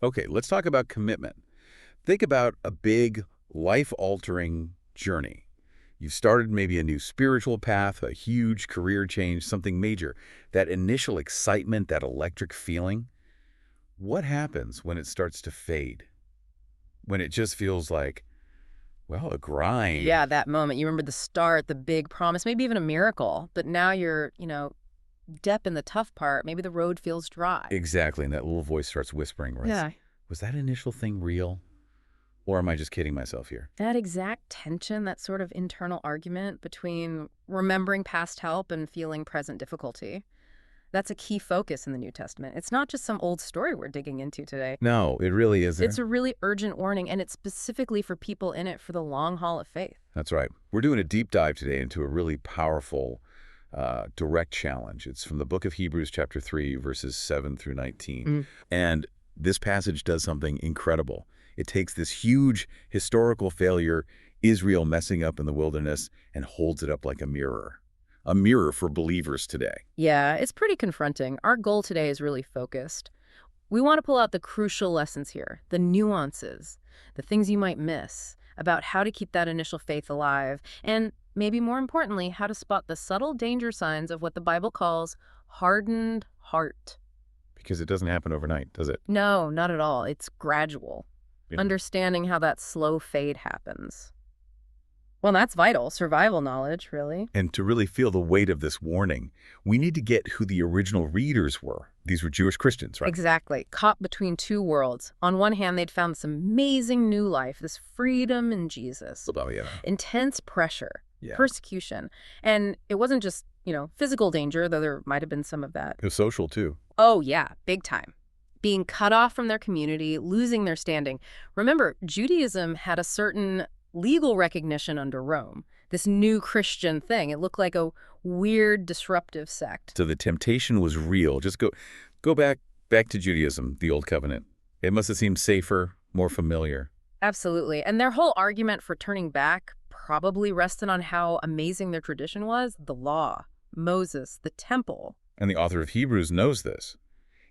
Okay, let's talk about commitment. Think about a big, life-altering journey. You've started maybe a new spiritual path, a huge career change, something major. That initial excitement, that electric feeling, what happens when it starts to fade? When it just feels like, well, a grind. Yeah, that moment. You remember the start, the big promise, maybe even a miracle. But now you're, dep in the tough part. Maybe the road feels dry. Exactly, and that little voice starts whispering, right? Yeah. Was that initial thing real? Or am I just kidding myself here? That exact tension, that sort of internal argument between remembering past help and feeling present difficulty, that's a key focus in the New Testament. It's not just some old story we're digging into today. No, it really It's isn't. a really urgent warning, and it's specifically for people in it for the long haul of faith. That's right. We're doing a deep dive today into a really powerful, direct challenge. It's from the book of Hebrews, chapter 3, verses 7 through 19. Mm. And this passage does something incredible. It takes this huge historical failure, Israel messing up in the wilderness, and holds it up like a mirror for believers today. Yeah, it's pretty confronting. Our goal today is really focused. We want to pull out the crucial lessons here, the nuances, the things you might miss about how to keep that initial faith alive, and maybe more importantly, how to spot the subtle danger signs of what the Bible calls hardened heart. Because it doesn't happen overnight, does it? No, not at all. It's gradual. Yeah. Understanding how that slow fade happens. Well, that's vital. Survival knowledge, really. And to really feel the weight of this warning, we need to get who the original readers were. These were Jewish Christians, right? Exactly. Caught between two worlds. On one hand, they'd found this amazing new life, this freedom in Jesus. Oh, yeah. Intense pressure, Yeah. persecution. And it wasn't just, physical danger, though there might have been some of that. It was social, too. Oh, yeah, big time. Being cut off from their community, losing their standing. Remember, Judaism had a certain legal recognition under Rome, this new Christian thing. It looked like a weird, disruptive sect. So the temptation was real. Just go back to Judaism, the Old Covenant. It must have seemed safer, more familiar. Absolutely. And their whole argument for turning back probably rested on how amazing their tradition was. The law, Moses, the temple. And the author of Hebrews knows this.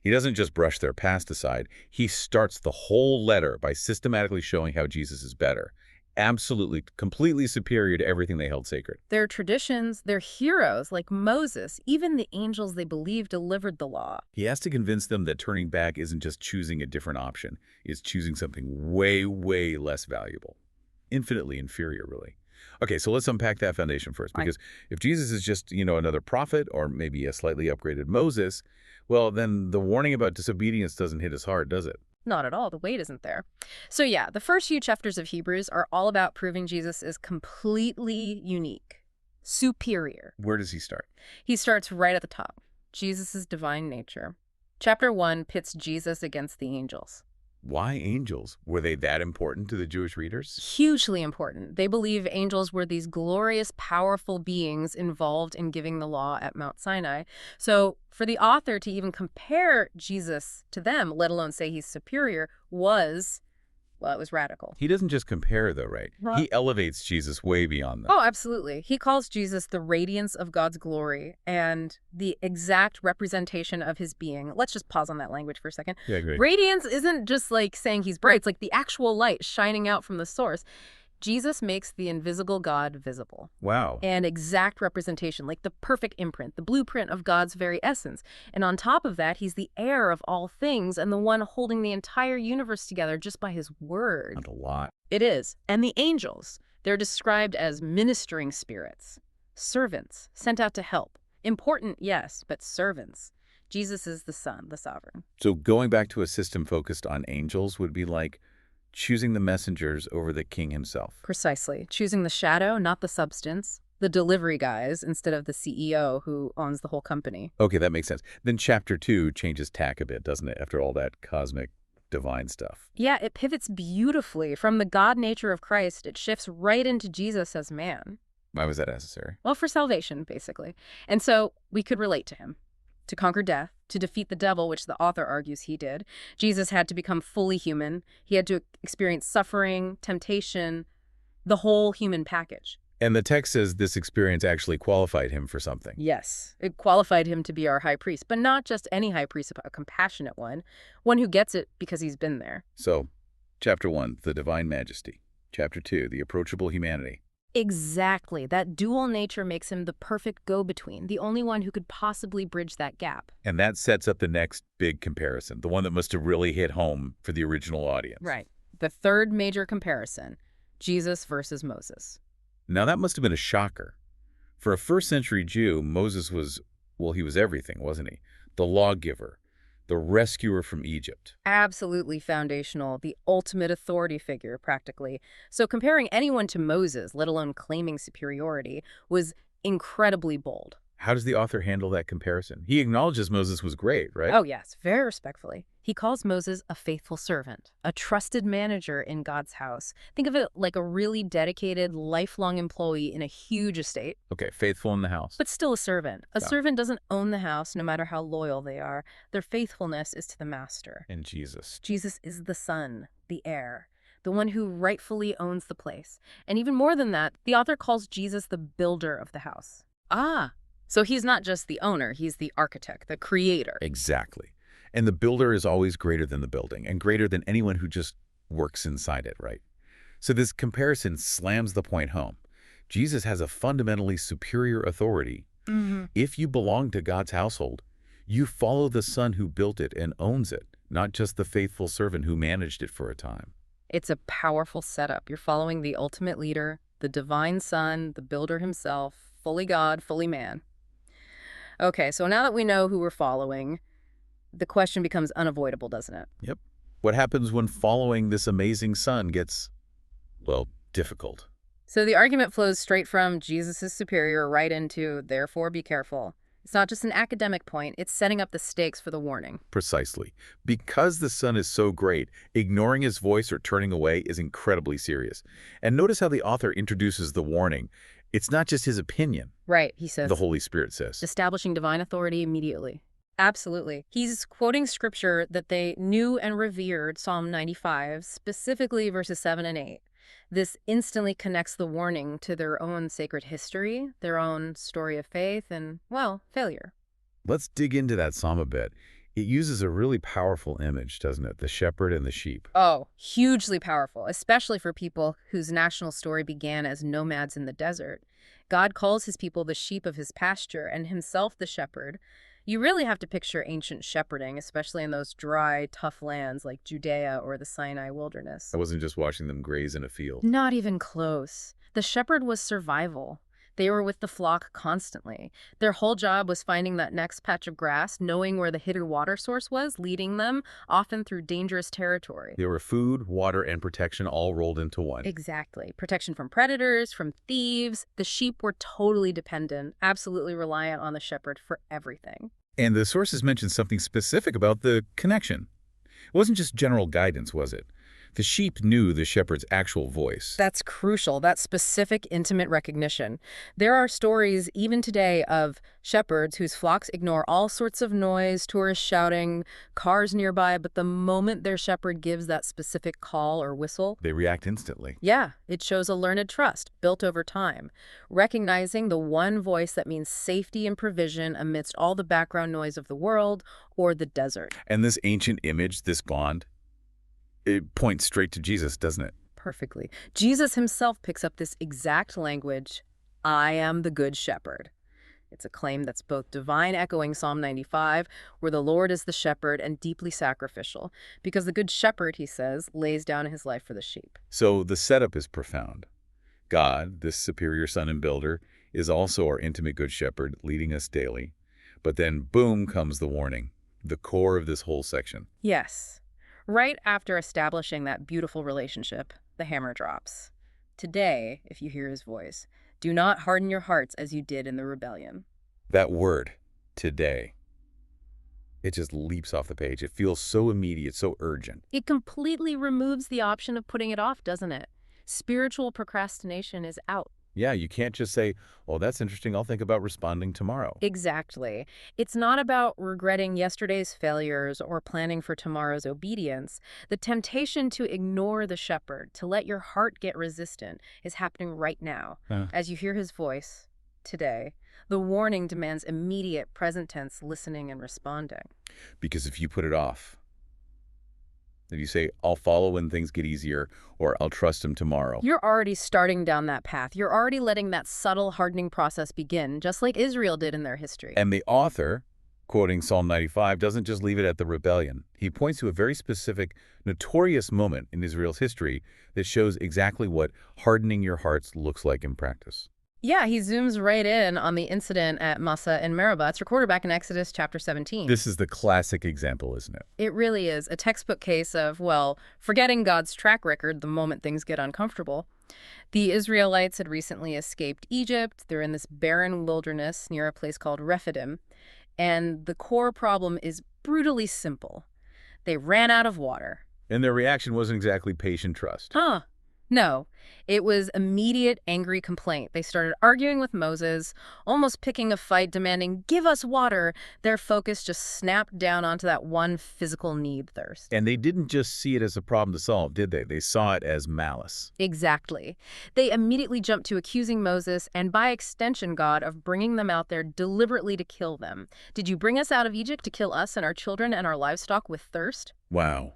He doesn't just brush their past aside. He starts the whole letter by systematically showing how Jesus is better. Absolutely, completely superior to everything they held sacred. Their traditions, their heroes like Moses, even the angels they believed delivered the law. He has to convince them that turning back isn't just choosing a different option. It's choosing something way, way less valuable. Infinitely inferior, really. Okay, so let's unpack that foundation first. Because if Jesus is just, another prophet or maybe a slightly upgraded Moses, well, then the warning about disobedience doesn't hit as hard, does it? Not at all. The weight isn't there. So yeah, the first few chapters of Hebrews are all about proving Jesus is completely unique, superior. Where does he start? He starts right at the top, Jesus' divine nature. Chapter 1 pits Jesus against the angels. Why angels? Were they that important to the Jewish readers? Hugely important. They believe angels were these glorious, powerful beings involved in giving the law at Mount Sinai. So for the author to even compare Jesus to them, let alone say he's superior, it was radical. He doesn't just compare, though, right? He elevates Jesus way beyond them. Oh, absolutely. He calls Jesus the radiance of God's glory and the exact representation of his being. Let's just pause on that language for a second. Yeah, great. Radiance isn't just like saying he's bright. It's like the actual light shining out from the source. Jesus makes the invisible God visible. Wow. An exact representation, like the perfect imprint, the blueprint of God's very essence. And on top of that, he's the heir of all things and the one holding the entire universe together just by his word. Not a lot. It is. And the angels, they're described as ministering spirits, servants sent out to help. Important, yes, but servants. Jesus is the Son, the sovereign. So going back to a system focused on angels would be like choosing the messengers over the king himself. Precisely. Choosing the shadow, not the substance. The delivery guys instead of the CEO who owns the whole company. Okay, that makes sense. Then chapter 2 changes tack a bit, doesn't it, after all that cosmic divine stuff? Yeah, it pivots beautifully. From the God nature of Christ, it shifts right into Jesus as man. Why was that necessary? Well, for salvation, basically. And so we could relate to him. To conquer death, to defeat the devil, which the author argues he did, Jesus had to become fully human. He had to experience suffering, temptation, the whole human package. And the text says this experience actually qualified him for something. Yes, it qualified him to be our high priest, but not just any high priest, but a compassionate one who gets it because he's been there. So, chapter 1, the divine majesty. Chapter 2, the approachable humanity. Exactly. That dual nature makes him the perfect go-between, the only one who could possibly bridge that gap. And that sets up the next big comparison, the one that must have really hit home for the original audience. Right. The third major comparison, Jesus versus Moses. Now, that must have been a shocker. For a first-century Jew, Moses was, well, he was everything, wasn't he? The lawgiver, the rescuer from Egypt. Absolutely foundational, the ultimate authority figure, practically. So comparing anyone to Moses, let alone claiming superiority, was incredibly bold. How does the author handle that comparison? He acknowledges Moses was great, right? Oh, yes, very respectfully. He calls Moses a faithful servant, a trusted manager in God's house. Think of it like a really dedicated, lifelong employee in a huge estate. Okay, faithful in the house. But still a servant. A Yeah. servant doesn't own the house, no matter how loyal they are. Their faithfulness is to the master. And Jesus. Jesus is the son, the heir, the one who rightfully owns the place. And even more than that, the author calls Jesus the builder of the house. Ah, so he's not just the owner, he's the architect, the creator. Exactly. And the builder is always greater than the building and greater than anyone who just works inside it, right? So this comparison slams the point home. Jesus has a fundamentally superior authority. If you belong to God's household, you follow the son who built it and owns it, not just the faithful servant who managed it for a time. It's a powerful setup. You're following the ultimate leader, the divine son, the builder himself, fully God, fully man. Okay, so now that we know who we're following, the question becomes unavoidable, doesn't it? Yep. What happens when following this amazing son gets, well, difficult? So the argument flows straight from Jesus is superior right into, therefore be careful. It's not just an academic point, it's setting up the stakes for the warning. Precisely. Because the son is so great, ignoring his voice or turning away is incredibly serious. And notice how the author introduces the warning. It's not just his opinion, Right, he says. the Holy Spirit says. Establishing divine authority immediately. Absolutely. He's quoting scripture that they knew and revered, Psalm 95, specifically verses 7 and 8. This instantly connects the warning to their own sacred history, their own story of faith, and, well, failure. Let's dig into that psalm a bit. It uses a really powerful image, doesn't it? The shepherd and the sheep. Oh, hugely powerful, especially for people whose national story began as nomads in the desert. God calls his people the sheep of his pasture and himself the shepherd. You really have to picture ancient shepherding, especially in those dry, tough lands like Judea or the Sinai wilderness. I wasn't just watching them graze in a field. Not even close. The shepherd was survival. They were with the flock constantly. Their whole job was finding that next patch of grass, knowing where the hidden water source was, leading them, often through dangerous territory. They were food, water, and protection all rolled into one. Exactly. Protection from predators, from thieves. The sheep were totally dependent, absolutely reliant on the shepherd for everything. And the sources mentioned something specific about the connection. It wasn't just general guidance, was it? The sheep knew the shepherd's actual voice. That's crucial, that specific, intimate recognition. There are stories, even today, of shepherds whose flocks ignore all sorts of noise, tourists shouting, cars nearby, but the moment their shepherd gives that specific call or whistle, They react instantly. yeah, it shows a learned trust built over time, recognizing the one voice that means safety and provision amidst all the background noise of the world or the desert. And this ancient image, this bond, it points straight to Jesus, doesn't it? Perfectly. Jesus himself picks up this exact language, I am the good shepherd. It's a claim that's both divine, echoing Psalm 95, where the Lord is the shepherd, and deeply sacrificial, because the good shepherd, he says, lays down his life for the sheep. So the setup is profound. God, this superior son and builder, is also our intimate good shepherd, leading us daily. But then, boom, comes the warning, the core of this whole section. Yes. Right after establishing that beautiful relationship, the hammer drops. Today, if you hear his voice, do not harden your hearts as you did in the rebellion. That word, today, it just leaps off the page. It feels so immediate, so urgent. It completely removes the option of putting it off, doesn't it? Spiritual procrastination is out. Yeah, you can't just say, oh, that's interesting, I'll think about responding tomorrow. Exactly. It's not about regretting yesterday's failures or planning for tomorrow's obedience. The temptation to ignore the shepherd, to let your heart get resistant, is happening right now. As you hear his voice today, the warning demands immediate present tense listening and responding. Because if you put it off, if you say, I'll follow when things get easier, or I'll trust him tomorrow. You're already starting down that path. You're already letting that subtle hardening process begin, just like Israel did in their history. And the author, quoting Psalm 95, doesn't just leave it at the rebellion. He points to a very specific, notorious moment in Israel's history that shows exactly what hardening your hearts looks like in practice. Yeah, he zooms right in on the incident at Massa and Meribah. It's recorded back in Exodus chapter 17. This is the classic example, isn't it? It really is a textbook case of, well, forgetting God's track record the moment things get uncomfortable. The Israelites had recently escaped Egypt. They're in this barren wilderness near a place called Rephidim. And the core problem is brutally simple. They ran out of water. And their reaction wasn't exactly patient trust. No, it was immediate angry complaint. They started arguing with Moses, almost picking a fight, demanding, give us water. Their focus just snapped down onto that one physical need, thirst. And they didn't just see it as a problem to solve, did they? They saw it as malice. Exactly. They immediately jumped to accusing Moses and, by extension, God, of bringing them out there deliberately to kill them. Did you bring us out of Egypt to kill us and our children and our livestock with thirst? Wow.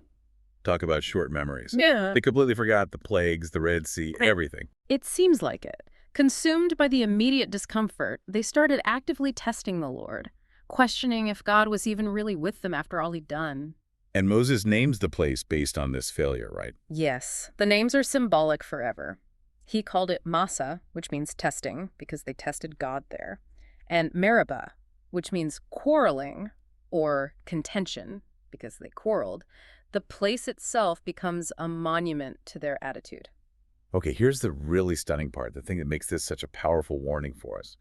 Talk about short memories. Yeah. They completely forgot the plagues, the Red Sea, everything. It seems like it. Consumed by the immediate discomfort, they started actively testing the Lord, questioning if God was even really with them after all he'd done. And Moses names the place based on this failure, right? Yes, the names are symbolic forever. He called it Massa, which means testing, because they tested God there, and Meribah, which means quarreling or contention, because they quarreled. The place itself becomes a monument to their attitude. Okay, here's the really stunning part, the thing that makes this such a powerful warning for us.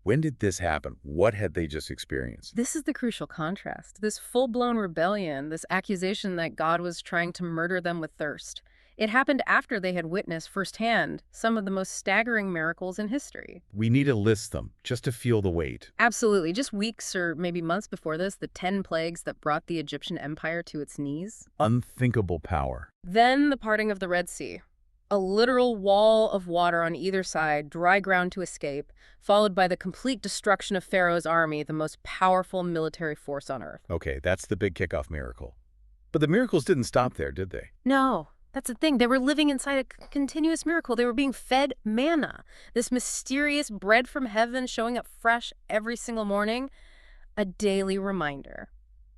When did this happen? What had they just experienced? This is the crucial contrast. This full-blown rebellion, this accusation that God was trying to murder them with thirst. It happened after they had witnessed firsthand some of the most staggering miracles in history. We need to list them just to feel the weight. Absolutely. Just weeks or maybe months before this, the 10 plagues that brought the Egyptian empire to its knees. Unthinkable power. Then the parting of the Red Sea. A literal wall of water on either side, dry ground to escape, followed by the complete destruction of Pharaoh's army, the most powerful military force on earth. Okay, that's the big kickoff miracle. But the miracles didn't stop there, did they? No. That's the thing. They were living inside a continuous miracle. They were being fed manna, this mysterious bread from heaven showing up fresh every single morning. A daily reminder.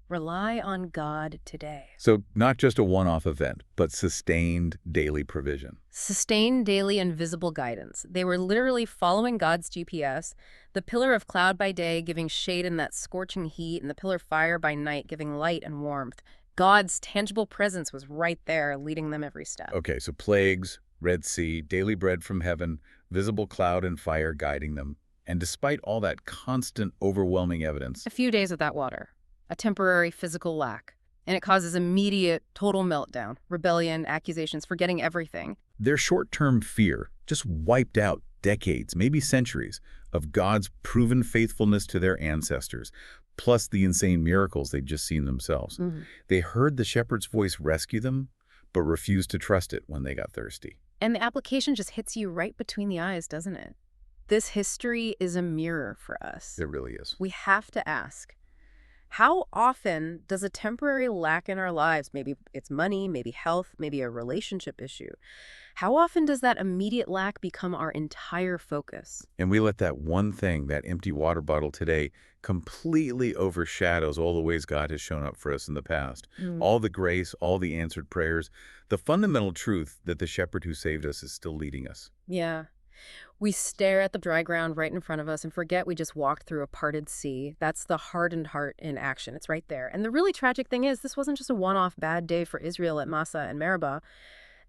Rely on God today. So not just a one-off event, but sustained daily provision. Sustained daily and visible guidance. They were literally following God's GPS, the pillar of cloud by day giving shade in that scorching heat, and the pillar of fire by night giving light and warmth. God's tangible presence was right there, leading them every step. Okay, so plagues, Red Sea, daily bread from heaven, visible cloud and fire guiding them. And despite all that constant, overwhelming evidence, A few days without water, a temporary physical lack, and it causes immediate, total meltdown, rebellion, accusations, forgetting everything. their short-term fear just wiped out decades, maybe centuries, of God's proven faithfulness to their ancestors, plus the insane miracles they'd just seen themselves. They heard the shepherd's voice rescue them, but refused to trust it when they got thirsty. And the application just hits you right between the eyes, doesn't it? This history is a mirror for us. It really is. We have to ask, how often does a temporary lack in our lives, maybe it's money, maybe health, maybe a relationship issue, how often does that immediate lack become our entire focus? And we let that one thing, that empty water bottle today, completely overshadows all the ways God has shown up for us in the past. All the grace, all the answered prayers, the fundamental truth that the shepherd who saved us is still leading us. Yeah. We stare at the dry ground right in front of us and forget we just walked through a parted sea. That's the hardened heart in action. It's right there. And the really tragic thing is, this wasn't just a one-off bad day for Israel at Massa and Meribah.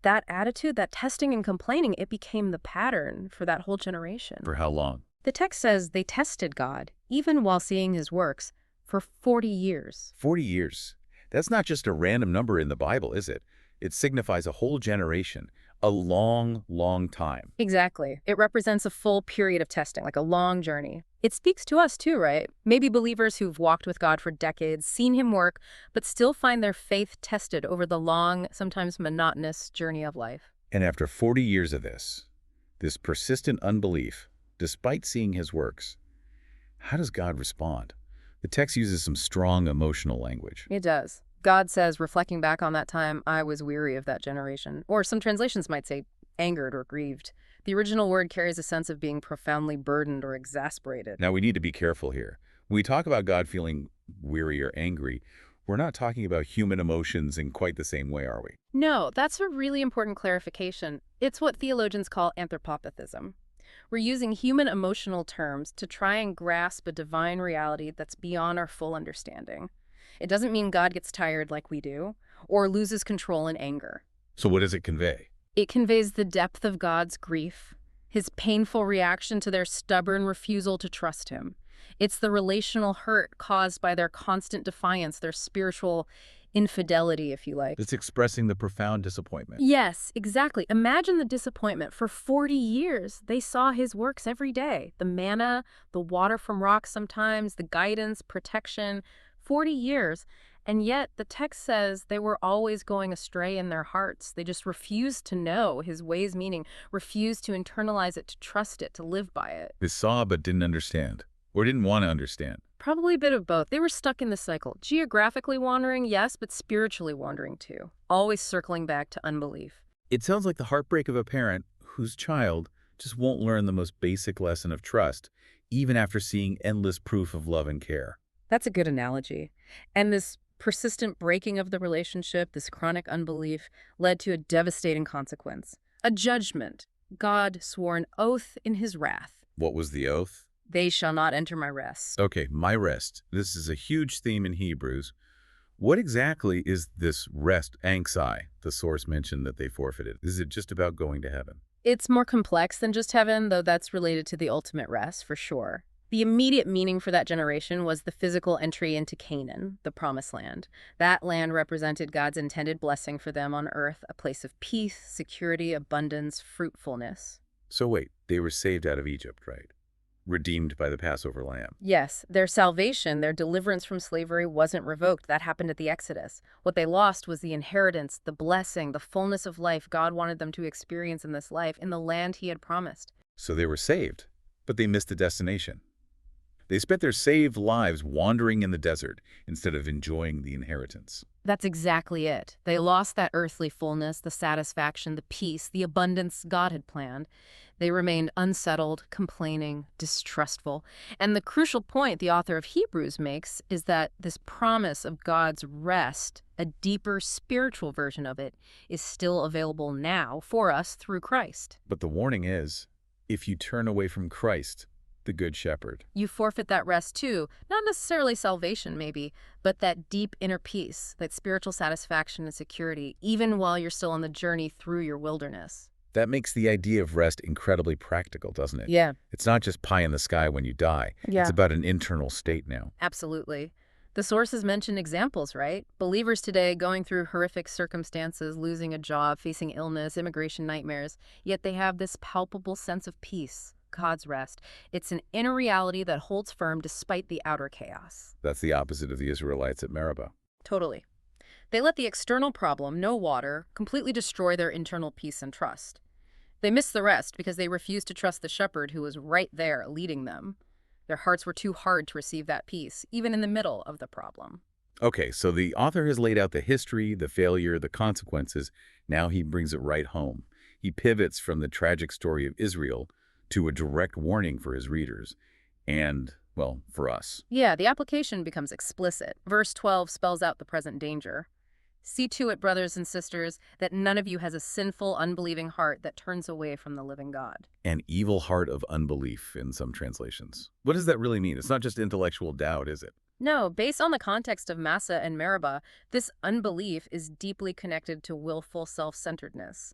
That attitude, that testing and complaining, it became the pattern for that whole generation. For how long? The text says they tested God, even while seeing his works, for 40 years. 40 years. That's not just a random number in the Bible, is it? It signifies a whole generation, A long, long time. Exactly. It represents a full period of testing, like a long journey. It speaks to us too, right? Maybe believers who've walked with God for decades, seen him work, but still find their faith tested over the long, sometimes monotonous journey of life. And after 40 years of this persistent unbelief, despite seeing his works, how does God respond? The text uses some strong emotional language. It does. God says, reflecting back on that time, I was weary of that generation. Or some translations might say, angered or grieved. The original word carries a sense of being profoundly burdened or exasperated. Now, we need to be careful here. When we talk about God feeling weary or angry, we're not talking about human emotions in quite the same way, are we? No, that's a really important clarification. It's what theologians call anthropopathism. We're using human emotional terms to try and grasp a divine reality that's beyond our full understanding. It doesn't mean God gets tired like we do, or loses control in anger. So what does it convey? It conveys the depth of God's grief, his painful reaction to their stubborn refusal to trust him. It's the relational hurt caused by their constant defiance, their spiritual infidelity, if you like. It's expressing the profound disappointment. Yes, exactly. Imagine the disappointment. For 40 years, they saw his works every day. The manna, the water from rocks sometimes, the guidance, protection. 40 years. And yet the text says they were always going astray in their hearts. They just refused to know his ways, meaning refused to internalize it, to trust it, to live by it. They saw but didn't understand, or didn't want to understand. Probably a bit of both. They were stuck in the cycle. Geographically wandering, yes, but spiritually wandering too. Always circling back to unbelief. It sounds like the heartbreak of a parent whose child just won't learn the most basic lesson of trust, even after seeing endless proof of love and care. That's a good analogy. And this persistent breaking of the relationship, this chronic unbelief, led to a devastating consequence. A judgment. God swore an oath in his wrath. What was the oath? They shall not enter my rest. Okay, my rest. This is a huge theme in Hebrews. What exactly is this rest, anxi, the source mentioned that they forfeited? Is it just about going to heaven? It's more complex than just heaven, though that's related to the ultimate rest, for sure. The immediate meaning for that generation was the physical entry into Canaan, the promised land. That land represented God's intended blessing for them on earth, a place of peace, security, abundance, fruitfulness. So wait, they were saved out of Egypt, right? Redeemed by the Passover lamb. Yes, their salvation, their deliverance from slavery wasn't revoked. That happened at the Exodus. What they lost was the inheritance, the blessing, the fullness of life God wanted them to experience in this life, in the land he had promised. So they were saved, but they missed the destination. They spent their saved lives wandering in the desert instead of enjoying the inheritance. That's exactly it. They lost that earthly fullness, the satisfaction, the peace, the abundance God had planned. They remained unsettled, complaining, distrustful. And the crucial point the author of Hebrews makes is that this promise of God's rest, a deeper spiritual version of it, is still available now for us through Christ. But the warning is, if you turn away from Christ, the Good Shepherd, You forfeit that rest too, not necessarily salvation maybe, but that deep inner peace, that spiritual satisfaction and security, even while you're still on the journey through your wilderness. that makes the idea of rest incredibly practical, doesn't it? Yeah. It's not just pie in the sky when you die. Yeah. It's about an internal state now. Absolutely. The sources mention examples, right? Believers today going through horrific circumstances, losing a job, facing illness, immigration nightmares, yet they have this palpable sense of peace, God's rest. It's an inner reality that holds firm despite the outer chaos. That's the opposite of the Israelites at Meribah. Totally. They let the external problem, no water, completely destroy their internal peace and trust. They missed the rest because they refused to trust the shepherd who was right there leading them. Their hearts were too hard to receive that peace, even in the middle of the problem. Okay, so the author has laid out the history, the failure, the consequences. Now he brings it right home. He pivots from the tragic story of Israel to a direct warning for his readers and, well, for us. Yeah, the application becomes explicit. Verse 12 spells out the present danger. See to it, brothers and sisters, that none of you has a sinful, unbelieving heart that turns away from the living God. An evil heart of unbelief in some translations. What does that really mean? It's not just intellectual doubt, is it? No, based on the context of Massa and Meribah, this unbelief is deeply connected to willful self-centeredness.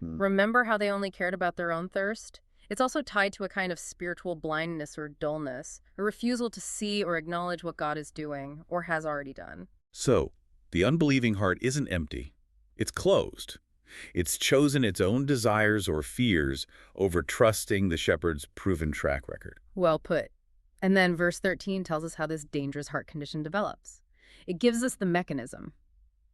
Remember how they only cared about their own thirst? It's also tied to a kind of spiritual blindness or dullness, a refusal to see or acknowledge what God is doing or has already done. So, the unbelieving heart isn't empty. It's closed. It's chosen its own desires or fears over trusting the shepherd's proven track record. Well put. And then verse 13 tells us how this dangerous heart condition develops. It gives us the mechanism,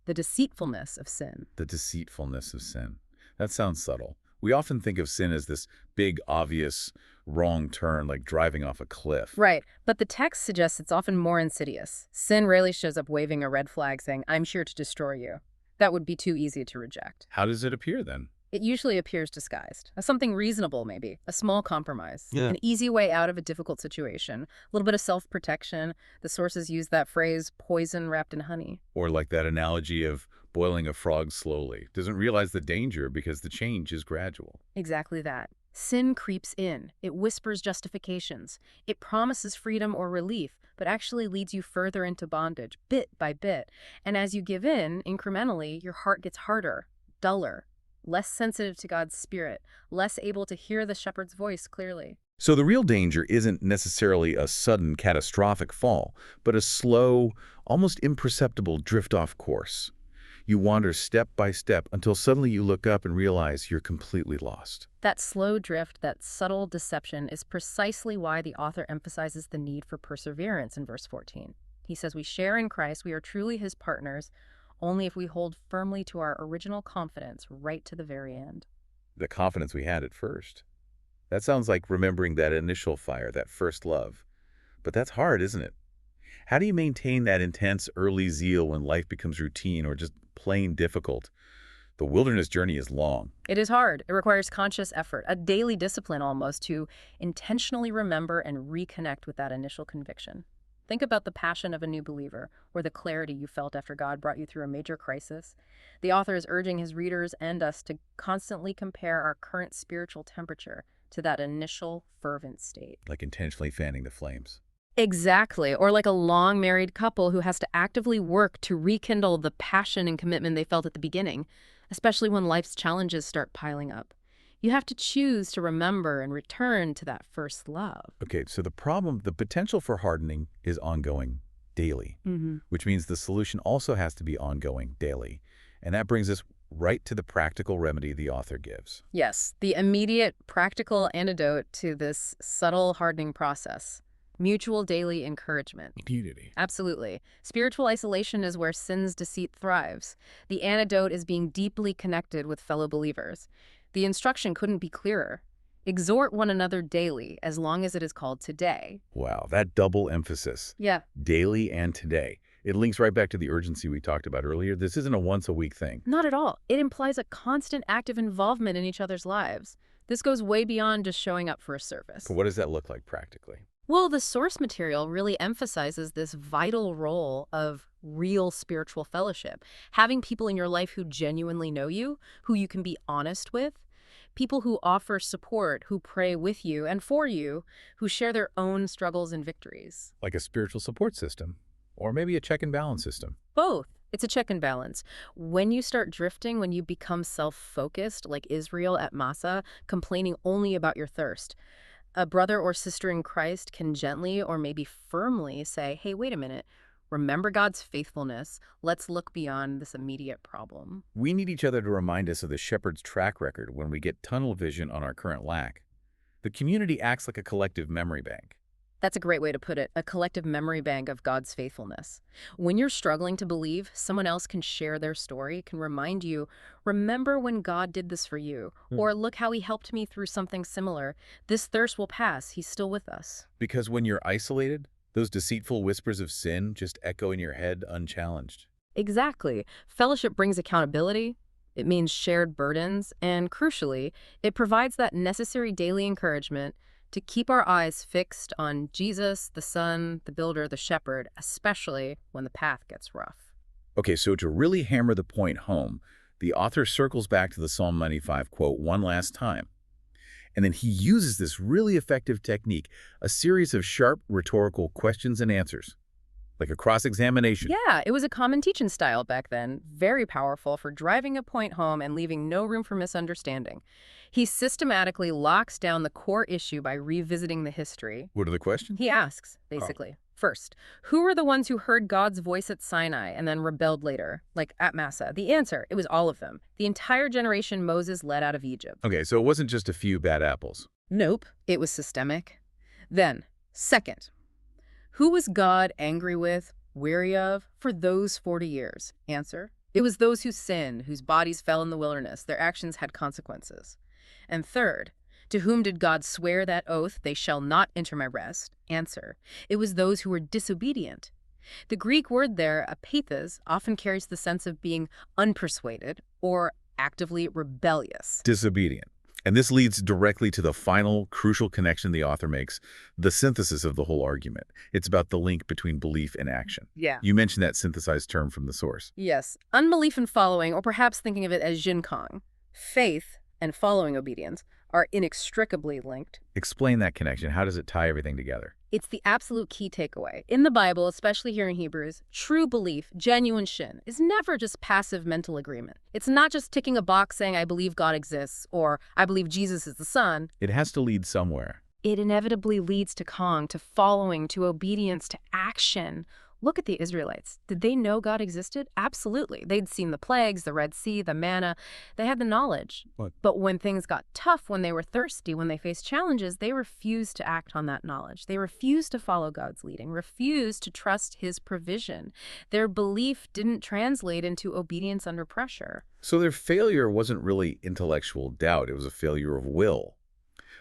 the deceitfulness of sin. The deceitfulness of sin. That sounds subtle. We often think of sin as this big, obvious, wrong turn, like driving off a cliff. Right, but the text suggests it's often more insidious. Sin rarely shows up waving a red flag saying, "I'm here to destroy you." That would be too easy to reject. How does it appear then? It usually appears disguised as something reasonable, maybe, a small compromise, Yeah. an easy way out of a difficult situation, a little bit of self-protection. The sources use that phrase, poison wrapped in honey. Or like that analogy of boiling a frog slowly. Doesn't realize the danger because the change is gradual. Exactly that. Sin creeps in. It whispers justifications. It promises freedom or relief, but actually leads you further into bondage, bit by bit. And as you give in, incrementally, your heart gets harder, duller, less sensitive to God's spirit, less able to hear the shepherd's voice clearly. So the real danger isn't necessarily a sudden catastrophic fall, but a slow, almost imperceptible drift off course. You wander step by step until suddenly you look up and realize you're completely lost. That slow drift, that subtle deception, is precisely why the author emphasizes the need for perseverance in verse 14. He says we share in Christ, we are truly his partners, only if we hold firmly to our original confidence right to the very end. The confidence we had at first. That sounds like remembering that initial fire, that first love. But that's hard, isn't it? How do you maintain that intense early zeal when life becomes routine or just plain difficult? The wilderness journey is long. It is hard. It requires conscious effort, a daily discipline almost, to intentionally remember and reconnect with that initial conviction. Think about the passion of a new believer or the clarity you felt after God brought you through a major crisis. The author is urging his readers and us to constantly compare our current spiritual temperature to that initial fervent state. Like intentionally fanning the flames. Exactly. Or like a long married couple who has to actively work to rekindle the passion and commitment they felt at the beginning, especially when life's challenges start piling up. You have to choose to remember and return to that first love. Okay, so the potential for hardening is ongoing daily, which means the solution also has to be ongoing daily. And that brings us right to the practical remedy the author gives. Yes, the immediate practical antidote to this subtle hardening process. Mutual daily encouragement. Unity. Absolutely. Spiritual isolation is where sin's deceit thrives. The antidote is being deeply connected with fellow believers. The instruction couldn't be clearer. Exhort one another daily, as long as it is called today. Wow, that double emphasis. Yeah. Daily and today. It links right back to the urgency we talked about earlier. This isn't a once-a-week thing. Not at all. It implies a constant active involvement in each other's lives. This goes way beyond just showing up for a service. So what does that look like practically? Well, the source material really emphasizes this vital role of real spiritual fellowship. Having people in your life who genuinely know you, who you can be honest with, people who offer support, who pray with you and for you, who share their own struggles and victories. Like a spiritual support system, or maybe a check and balance system. Both. It's a check and balance. When you start drifting, when you become self-focused, like Israel at Massa, complaining only about your thirst, a brother or sister in Christ can gently or maybe firmly say, hey, wait a minute, remember God's faithfulness. Let's look beyond this immediate problem. We need each other to remind us of the shepherd's track record when we get tunnel vision on our current lack. The community acts like a collective memory bank. That's a great way to put it, a collective memory bank of God's faithfulness. When you're struggling to believe, someone else can share their story, can remind you, remember when God did this for you, or look how he helped me through something similar. This thirst will pass. He's still with us. Because when you're isolated, those deceitful whispers of sin just echo in your head unchallenged. Exactly. Fellowship brings accountability. It means shared burdens. And crucially, it provides that necessary daily encouragement to keep our eyes fixed on Jesus, the Son, the Builder, the Shepherd, especially when the path gets rough. Okay, so to really hammer the point home, the author circles back to the Psalm 95 quote one last time. And then he uses this really effective technique, a series of sharp rhetorical questions and answers, like a cross-examination. Yeah, it was a common teaching style back then, very powerful for driving a point home and leaving no room for misunderstanding. He systematically locks down the core issue by revisiting the history. What are the questions? He asks, basically, First, who were the ones who heard God's voice at Sinai and then rebelled later, like at Massa? The answer, it was all of them. The entire generation Moses led out of Egypt. Okay, so it wasn't just a few bad apples. Nope, it was systemic. Then, second, who was God angry with, weary of, for those 40 years? Answer, it was those who sinned, whose bodies fell in the wilderness. Their actions had consequences. And third, to whom did God swear that oath, they shall not enter my rest? Answer, it was those who were disobedient. The Greek word there, apathos, often carries the sense of being unpersuaded or actively rebellious. Disobedient. And this leads directly to the final crucial connection the author makes, the synthesis of the whole argument. It's about the link between belief and action. Yeah. You mentioned that synthesized term from the source. Yes. Unbelief and following, or perhaps thinking of it as jinkong, faith and following obedience, are inextricably linked. Explain that connection. How does it tie everything together? It's the absolute key takeaway. In the Bible, especially here in Hebrews, true belief, genuine shin, is never just passive mental agreement. It's not just ticking a box saying, I believe God exists, or I believe Jesus is the Son. It has to lead somewhere. It inevitably leads to kong, to following, to obedience, to action. Look at the Israelites. Did they know God existed? Absolutely. They'd seen the plagues, the Red Sea, the manna. They had the knowledge. What? But when things got tough, when they were thirsty, when they faced challenges, they refused to act on that knowledge. They refused to follow God's leading, refused to trust his provision. Their belief didn't translate into obedience under pressure. So their failure wasn't really intellectual doubt. It was a failure of will,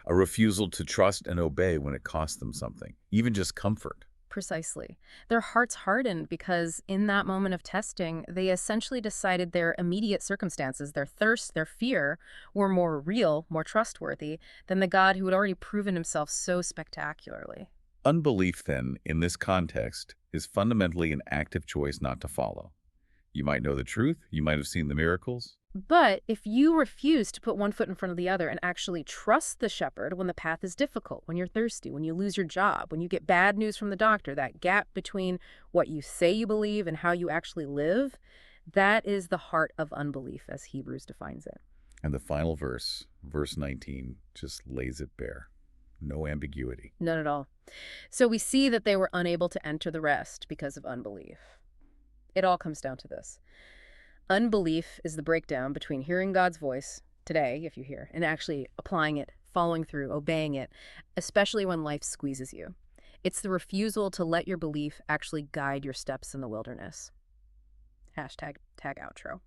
a refusal to trust and obey when it cost them something, even just comfort. Precisely. Their hearts hardened because in that moment of testing, they essentially decided their immediate circumstances, their thirst, their fear, were more real, more trustworthy than the God who had already proven himself so spectacularly. Unbelief, then, in this context, is fundamentally an active choice not to follow. You might know the truth, you might have seen the miracles. But if you refuse to put one foot in front of the other and actually trust the shepherd when the path is difficult, when you're thirsty, when you lose your job, when you get bad news from the doctor, that gap between what you say you believe and how you actually live, that is the heart of unbelief as Hebrews defines it. And the final verse, verse 19, just lays it bare. No ambiguity. None at all. So we see that they were unable to enter the rest because of unbelief. It all comes down to this. Unbelief is the breakdown between hearing God's voice today, if you hear, and actually applying it, following through, obeying it, especially when life squeezes you. It's the refusal to let your belief actually guide your steps in the wilderness. Hashtag tag outro.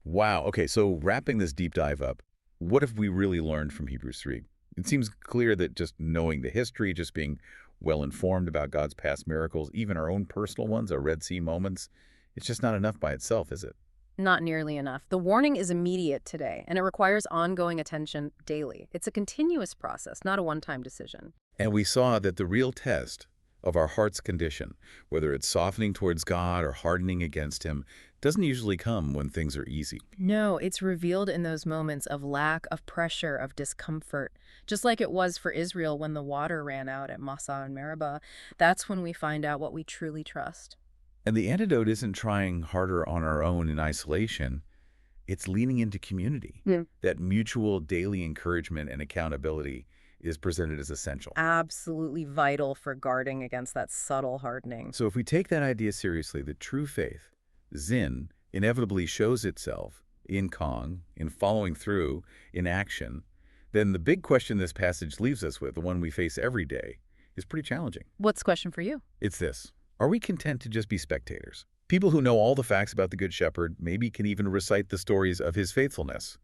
Wow. Okay, so wrapping this deep dive up, what have we really learned from Hebrews 3? It seems clear that just knowing the history, just being well-informed about God's past miracles, even our own personal ones, our Red Sea moments, it's just not enough by itself, is it? Not nearly enough. The warning is immediate today, and it requires ongoing attention daily. It's a continuous process, not a one-time decision. And we saw that the real test of our heart's condition, whether it's softening towards God or hardening against him, doesn't usually come when things are easy. No, it's revealed in those moments of lack, of pressure, of discomfort. Just like it was for Israel when the water ran out at Massa and Meribah, that's when we find out what we truly trust. And the antidote isn't trying harder on our own in isolation. It's leaning into community. Yeah. That mutual daily encouragement and accountability is presented as essential. Absolutely vital for guarding against that subtle hardening. So if we take that idea seriously, the true faith, Zin, inevitably shows itself in Kong, in following through, in action, then the big question this passage leaves us with, the one we face every day, is pretty challenging. What's the question for you? It's this. Are we content to just be spectators? People who know all the facts about the Good Shepherd, maybe can even recite the stories of his faithfulness,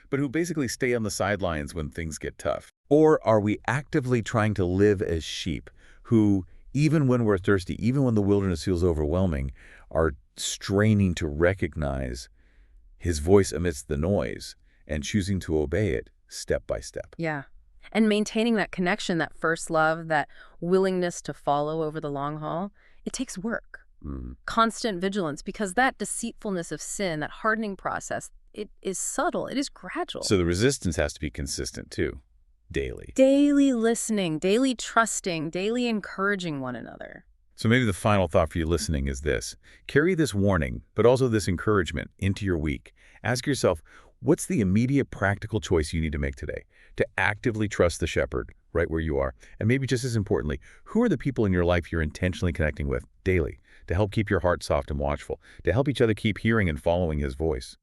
but who basically stay on the sidelines when things get tough? Or are we actively trying to live as sheep who, even when we're thirsty, even when the wilderness feels overwhelming, are straining to recognize his voice amidst the noise and choosing to obey it step by step? Yeah. And maintaining that connection, that first love, that willingness to follow over the long haul, it takes work. Constant vigilance, because that deceitfulness of sin, that hardening process, it is subtle, it is gradual. So the resistance has to be consistent too, daily. Daily listening, daily trusting, daily encouraging one another. So maybe the final thought for you listening is this. Carry this warning, but also this encouragement into your week. Ask yourself, what's the immediate practical choice you need to make today to actively trust the shepherd right where you are. And maybe just as importantly, who are the people in your life you're intentionally connecting with daily to help keep your heart soft and watchful, to help each other keep hearing and following his voice?